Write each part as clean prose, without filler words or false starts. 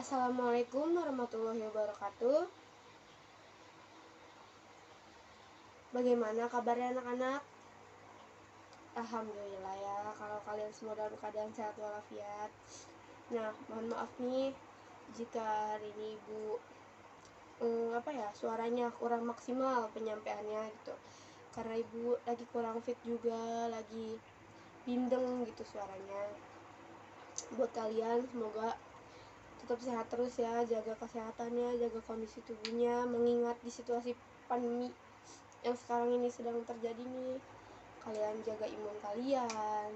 Assalamualaikum warahmatullahi wabarakatuh. Bagaimana kabarnya anak-anak? Alhamdulillah ya, kalau kalian semua dalam keadaan sehat walafiat. Nah, mohon maaf nih jika hari ini ibu suaranya kurang maksimal penyampaiannya gitu. Karena ibu lagi kurang fit juga, lagi bindeng gitu suaranya. Buat kalian semoga tetap sehat terus ya, jaga kesehatannya, jaga kondisi tubuhnya, mengingat di situasi pandemi yang sekarang ini sedang terjadi nih. Kalian jaga imun kalian,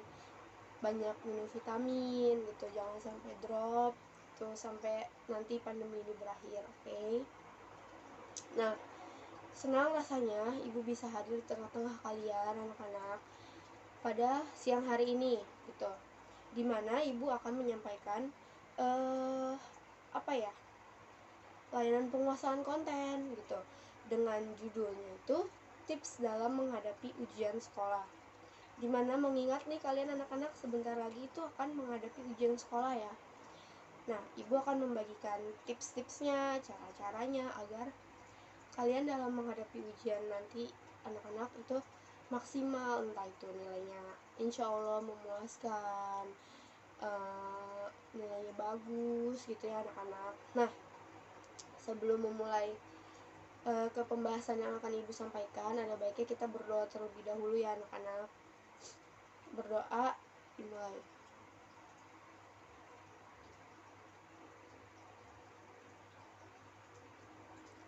banyak minum vitamin gitu, jangan sampai drop tuh sampai nanti pandemi ini berakhir, oke? Nah, senang rasanya ibu bisa hadir di tengah-tengah kalian anak-anak pada siang hari ini gitu, dimana ibu akan menyampaikan layanan penguasaan konten gitu, dengan judulnya itu tips dalam menghadapi ujian sekolah. Dimana mengingat nih kalian anak-anak sebentar lagi itu akan menghadapi ujian sekolah ya. Nah, ibu akan membagikan tips-tipsnya, cara-caranya agar kalian dalam menghadapi ujian nanti anak-anak itu maksimal, entah itu nilainya insya Allah memuaskan, nilainya bagus gitu ya anak-anak. Nah, sebelum memulai ke pembahasan yang akan ibu sampaikan, ada baiknya kita berdoa terlebih dahulu ya anak-anak. Berdoa dimulai.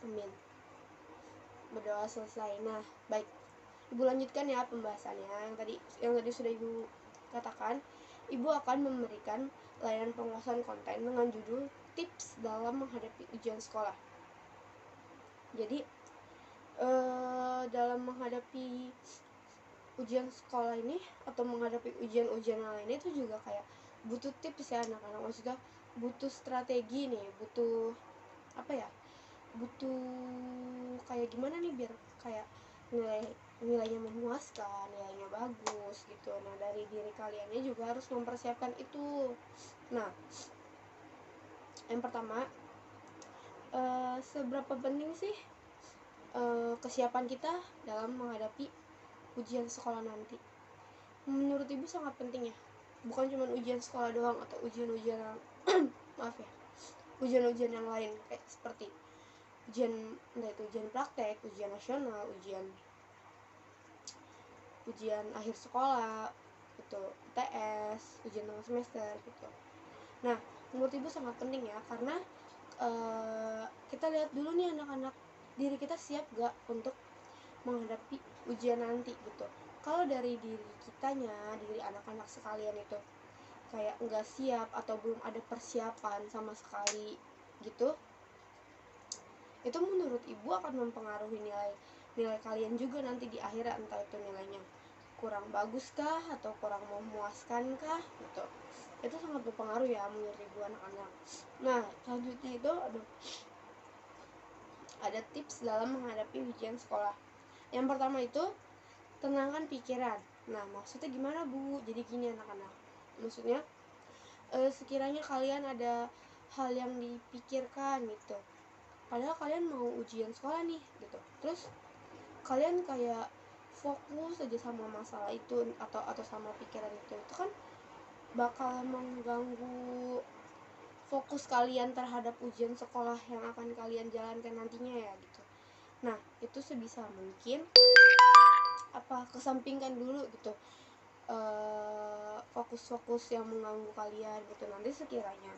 Amin. Berdoa selesai. Nah, baik. Ibu lanjutkan ya pembahasannya. Yang tadi sudah ibu katakan, ibu akan memberikan layanan penguasaan konten dengan judul tips dalam menghadapi ujian sekolah. Jadi dalam menghadapi ujian sekolah ini atau menghadapi ujian-ujian lainnya itu juga kayak butuh tips ya anak-anak. Maksudnya butuh strategi nih, butuh kayak gimana nih biar kayak nilainya memuaskan, nilainya bagus gitu. Nah, dari diri kaliannya juga harus mempersiapkan itu. Nah, yang pertama, seberapa penting sih kesiapan kita dalam menghadapi ujian sekolah nanti? Menurut ibu sangat penting ya, bukan cuma ujian sekolah doang atau ujian-ujian ujian-ujian yang lain kayak seperti ujian, entah itu ujian praktek, ujian nasional, ujian akhir sekolah gitu, UTS, ujian tengah semester gitu. Nah, menurut ibu sangat penting ya, karena kita lihat dulu nih anak-anak, diri kita siap gak untuk menghadapi ujian nanti gitu. Kalau dari diri kitanya, diri anak-anak sekalian itu kayak nggak siap atau belum ada persiapan sama sekali gitu, itu menurut ibu akan mempengaruhi nilai kalian juga nanti di akhirat, entah itu nilainya kurang bagus kah atau kurang memuaskan kah gitu. Itu sangat berpengaruh ya menurut ibu anak-anak. Nah, selanjutnya itu ada tips dalam menghadapi ujian sekolah. Yang pertama itu tenangkan pikiran. Nah, maksudnya gimana bu? Jadi gini anak-anak, maksudnya sekiranya kalian ada hal yang dipikirkan gitu, padahal kalian mau ujian sekolah nih gitu, terus kalian kayak fokus aja sama masalah itu atau sama pikiran itu kan bakal mengganggu fokus kalian terhadap ujian sekolah yang akan kalian jalankan nantinya ya gitu. Nah, itu sebisa mungkin kesampingkan dulu gitu fokus-fokus yang mengganggu kalian gitu. Nanti sekiranya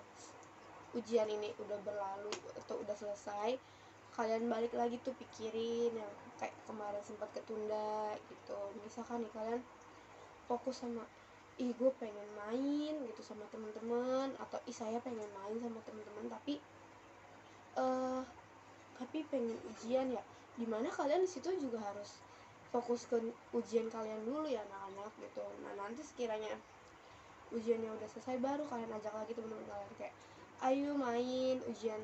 ujian ini udah berlalu atau udah selesai, kalian balik lagi tuh pikirin yang kayak kemarin sempat ketunda gitu. Misalkan nih kalian fokus sama gue pengen main gitu sama teman-teman, atau saya pengen main sama teman-teman tapi pengen ujian ya, dimana kalian di situ juga harus fokus ke ujian kalian dulu ya anak-anak gitu. Nah, nanti sekiranya ujiannya udah selesai baru kalian ajak lagi teman-teman kalian kayak ayo main, ujian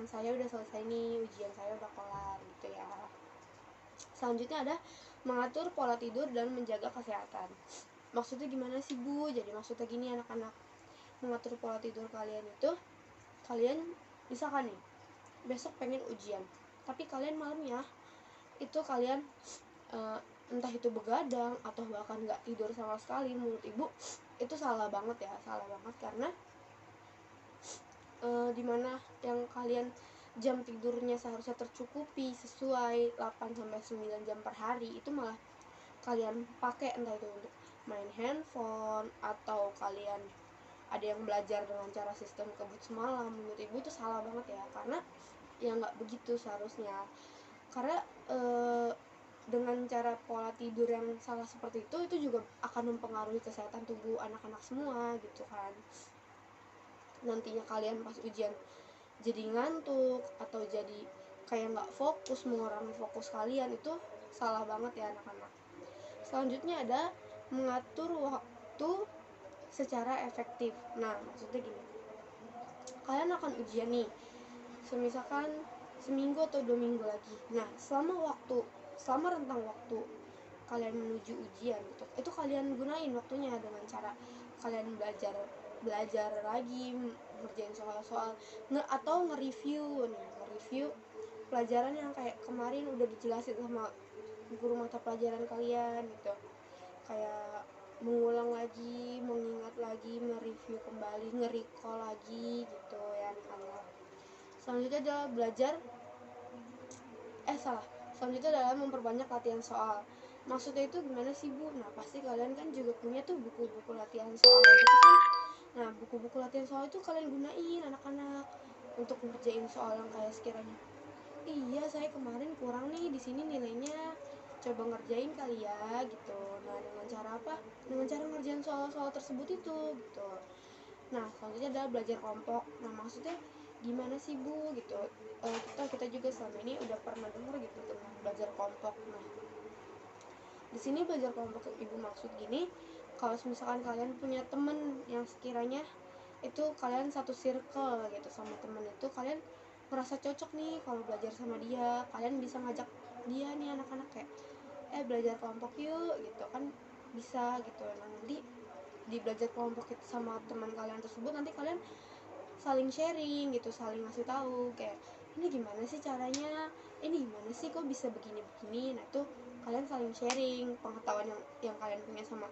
saya udah selesai nih, ujian saya udah kelar gitu ya. Selanjutnya ada mengatur pola tidur dan menjaga kesehatan. Maksudnya gimana sih bu? Jadi maksudnya gini anak-anak, mengatur pola tidur kalian itu kalian misalkan nih besok pengen ujian, tapi kalian malamnya itu kalian entah itu begadang atau bahkan nggak tidur sama sekali, menurut ibu itu salah banget ya, salah banget. Karena dimana yang kalian jam tidurnya seharusnya tercukupi sesuai 8-9 jam per hari, itu malah kalian pakai entah itu untuk main handphone atau kalian ada yang belajar dengan cara sistem kebut semalam. Menurut ibu itu salah banget ya, karena ya nggak begitu seharusnya. Karena dengan cara pola tidur yang salah seperti itu juga akan mempengaruhi kesehatan tubuh anak-anak semua gitu kan. Nantinya kalian pas ujian jadi ngantuk atau jadi kayak nggak fokus, mengurangi fokus kalian, itu salah banget ya anak-anak. Selanjutnya ada mengatur waktu secara efektif. Nah, maksudnya gini, kalian akan ujian nih, semisalkan seminggu atau 2 minggu lagi. Nah, selama rentang waktu kalian menuju ujian gitu, itu kalian gunain waktunya dengan cara kalian belajar lagi, ngerjain soal-soal, atau nge-review pelajaran yang kayak kemarin udah dijelasin sama guru mata pelajaran kalian gitu. Kayak mengulang lagi, mengingat lagi, mereview kembali, nge-recall lagi gitu ya anak-anak. Selanjutnya adalah selanjutnya adalah memperbanyak latihan soal. Maksudnya itu gimana sih Bu? Nah, pasti kalian kan juga punya tuh buku-buku latihan soal gitu kan. Nah, buku-buku latihan soal itu kalian gunain anak-anak untuk ngerjain soal yang kayak sekiranya, iya saya kemarin kurang nih di sini nilainya, coba ngerjain kali ya gitu. Nah, dengan cara apa? Dengan cara ngerjain soal-soal tersebut itu gitu. Nah, selanjutnya adalah belajar kelompok. Nah, maksudnya gimana sih Bu gitu? Kita juga selama ini udah pernah dengar gitu tentang belajar kelompok. Nah, di sini belajar kelompok ibu maksud gini, kalau misalkan kalian punya temen yang sekiranya itu kalian satu circle gitu sama temen itu, kalian merasa cocok nih kalau belajar sama dia, kalian bisa ngajak dia nih anak-anak kayak belajar kelompok yuk gitu kan, bisa gitu. Nah, nanti di belajar kelompok itu sama teman kalian tersebut, nanti kalian saling sharing gitu, saling ngasih tahu kayak ini gimana sih caranya, ini gimana sih kok bisa begini. Nah, itu kalian saling sharing pengetahuan yang kalian punya sama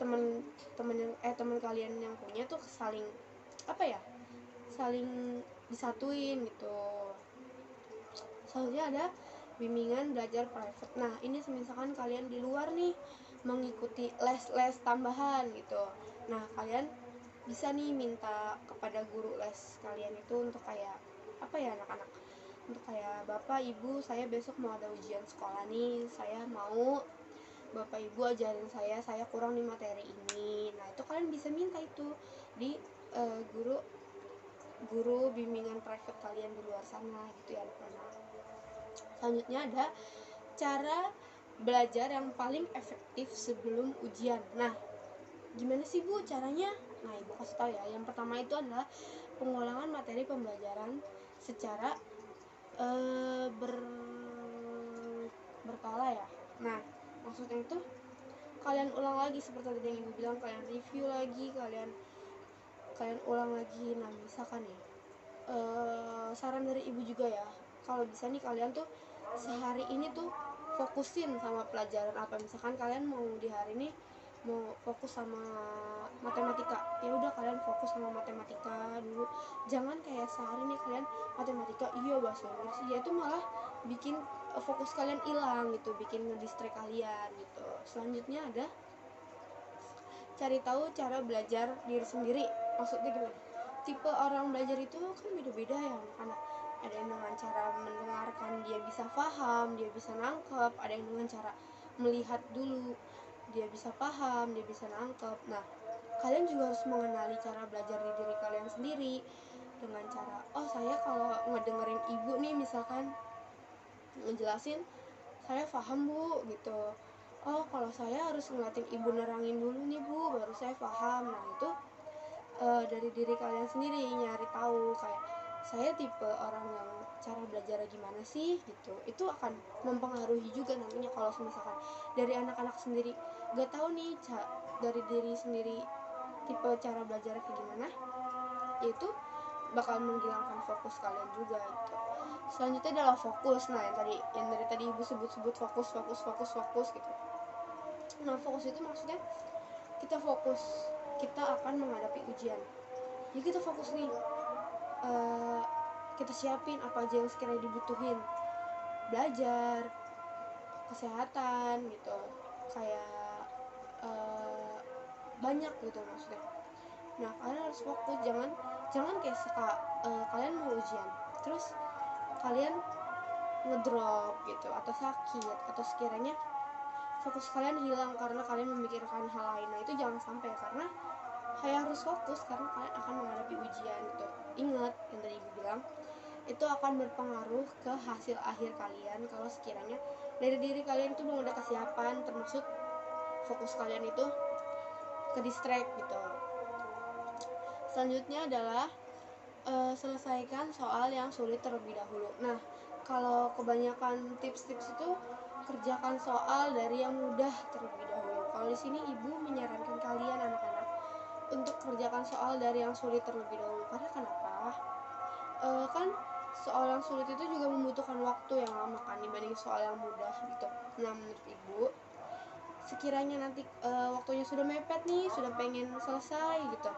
teman kalian yang punya tuh, saling saling disatuin gitu. Selanjutnya ada bimbingan belajar private. Nah, ini misalkan kalian di luar nih mengikuti les tambahan gitu. Nah, kalian bisa nih minta kepada guru les kalian itu untuk kayak anak-anak, untuk kayak Bapak Ibu, saya besok mau ada ujian sekolah nih, saya mau Bapak Ibu ajarin saya kurang di materi ini. Nah, itu kalian bisa minta itu di guru bimbingan private kalian di luar sana gitu ya anak-anak. Selanjutnya ada cara belajar yang paling efektif sebelum ujian. Nah, gimana sih Bu caranya? Nah, ibu kasih tahu ya. Yang pertama itu adalah pengulangan materi pembelajaran secara berkala ya. Nah, maksudnya itu kalian ulang lagi seperti tadi yang ibu bilang, kalian review lagi, kalian ulang lagi. Nah, misalkan nih saran dari ibu juga ya, kalau bisa nih kalian tuh sehari ini tuh fokusin sama pelajaran apa. Misalkan kalian mau di hari ini mau fokus sama matematika, ya udah kalian fokus sama matematika dulu. Jangan kayak sehari nih kalian matematika bahasa Inggris, ya itu malah bikin fokus kalian hilang gitu, bikin ngedistract kalian gitu. Selanjutnya ada cari tahu cara belajar diri sendiri. Maksudnya gimana? Tipe orang belajar itu kan beda-beda ya anak-anak. Ada yang dengan cara mendengarkan dia bisa paham, dia bisa nangkep. Ada yang dengan cara melihat dulu, dia bisa paham, dia bisa nangkep. Nah, kalian juga harus mengenali cara belajar di diri kalian sendiri dengan cara, saya kalau ngedengerin ibu nih misalkan ngejelasin, saya paham Bu gitu. Kalau saya harus ngeliatin ibu nerangin dulu nih Bu, baru saya paham. Nah, itu dari diri kalian sendiri nyari tahu kayak saya tipe orang yang cara belajar gimana sih gitu. Itu akan mempengaruhi juga nantinya kalau misalkan dari anak-anak sendiri gak tahu nih dari diri sendiri tipe cara belajar kayak gimana, yaitu bakal menghilangkan fokus kalian juga gitu. Selanjutnya adalah fokus. Nah, yang dari tadi ibu sebut fokus gitu. Nah, fokus itu maksudnya kita fokus, kita akan menghadapi ujian. Jadi kita fokus nih, kita siapin apa aja yang sekiranya dibutuhin, belajar, kesehatan gitu, kayak banyak gitu maksudnya. Nah, kalian harus fokus, jangan kayak kalian mau ujian terus kalian ngedrop gitu, atau sakit, atau sekiranya fokus kalian hilang karena kalian memikirkan hal lain. Nah, itu jangan sampai, karena kalian harus fokus karena kalian akan menghadapi ujian gitu. Ingat yang tadi ibu bilang, itu akan berpengaruh ke hasil akhir kalian kalau sekiranya dari diri kalian itu belum ada kesiapan, termasuk fokus kalian itu ke distract gitu. Selanjutnya adalah selesaikan soal yang sulit terlebih dahulu. Nah, kalau kebanyakan tips-tips itu kerjakan soal dari yang mudah terlebih dahulu. Kalau di sini ibu menyarankan kalian anak-anak untuk kerjakan soal dari yang sulit terlebih dahulu. Karena kenapa? Kan soal yang sulit itu juga membutuhkan waktu yang lama kan dibanding soal yang mudah gitu. Nah, menurut ibu, sekiranya nanti waktunya sudah mepet nih, sudah pengen selesai gitu,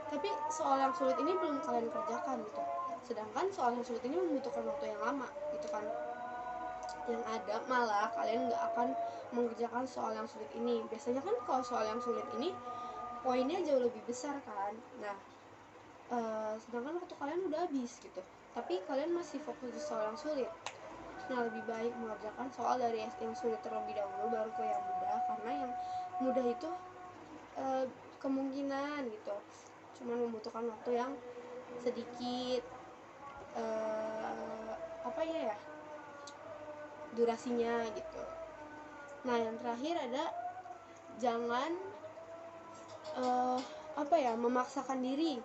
tapi soal yang sulit ini belum kalian kerjakan gitu, sedangkan soal yang sulit ini membutuhkan waktu yang lama gitu kan, yang ada malah kalian nggak akan mengerjakan soal yang sulit ini. Biasanya kan kalau soal yang sulit ini poinnya jauh lebih besar kan. Nah, sedangkan waktu kalian udah habis gitu, tapi kalian masih fokus di soal yang sulit. Nah, lebih baik mengerjakan soal dari yang sulit terlebih dahulu baru ke yang mudah, karena yang mudah itu kemungkinan gitu cuman membutuhkan waktu yang sedikit, durasinya gitu. Nah, yang terakhir ada jangan memaksakan diri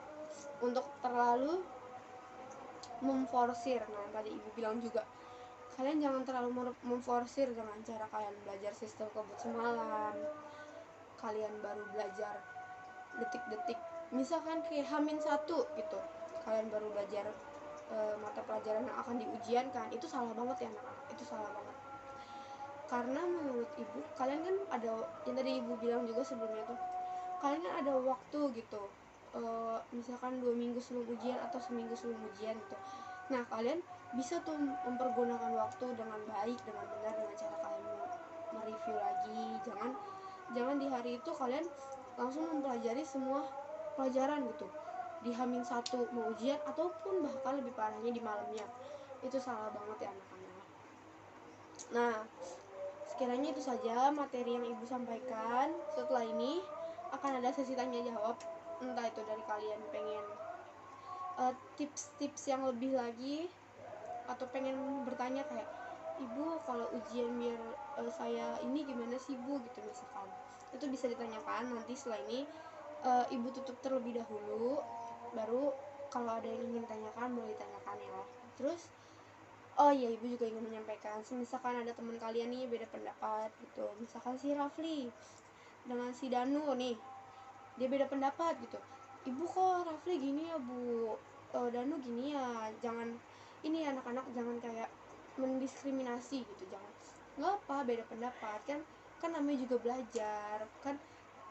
untuk terlalu memforsir. Nah, tadi ibu bilang juga, kalian jangan terlalu memforsir dengan cara kalian belajar sistem kebut semalam, kalian baru belajar detik-detik, misalkan kayak H-1 gitu, kalian baru belajar mata pelajaran yang akan diujiankan. Itu salah banget ya anak-anak, itu salah banget. Karena menurut ibu, kalian kan ada, yang tadi ibu bilang juga sebelumnya tuh, kalian kan ada waktu gitu, misalkan 2 minggu sebelum ujian atau seminggu sebelum ujian gitu. Nah, kalian bisa tuh mempergunakan waktu dengan baik, dengan benar, dengan cara kalian mereview lagi. Jangan di hari itu kalian langsung mempelajari semua pelajaran gitu di H-1 mau ujian, ataupun bahkan lebih parahnya di malamnya. Itu salah banget ya anak-anak. Nah, sekiranya itu saja materi yang ibu sampaikan. Setelah ini akan ada sesi tanya jawab, entah itu dari kalian pengen tips-tips yang lebih lagi, atau pengen bertanya kayak, ibu kalau ujian biar saya ini gimana sih bu gitu misalkan, itu bisa ditanyakan. Nanti setelah ini ibu tutup terlebih dahulu, baru kalau ada yang ingin ditanyakan boleh ditanyakan ya. Terus oh iya, ibu juga ingin menyampaikan, misalkan ada teman kalian nih beda pendapat gitu, misalkan si Rafli dengan si Danu nih, dia beda pendapat gitu, ibu kok Rafli gini ya bu, Danu gini ya, jangan ini, anak-anak jangan kayak mendiskriminasi gitu, jangan, nggak apa, beda pendapat kan namanya juga belajar kan.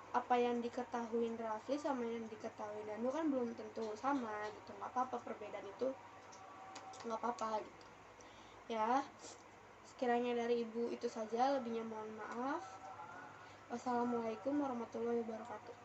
Apa yang diketahui Rafli sama yang diketahui Danu kan belum tentu sama gitu, nggak apa-apa, perbedaan itu nggak apa-apa gitu ya. Sekiranya dari ibu itu saja, lebihnya mohon maaf. Wassalamualaikum warahmatullahi wabarakatuh.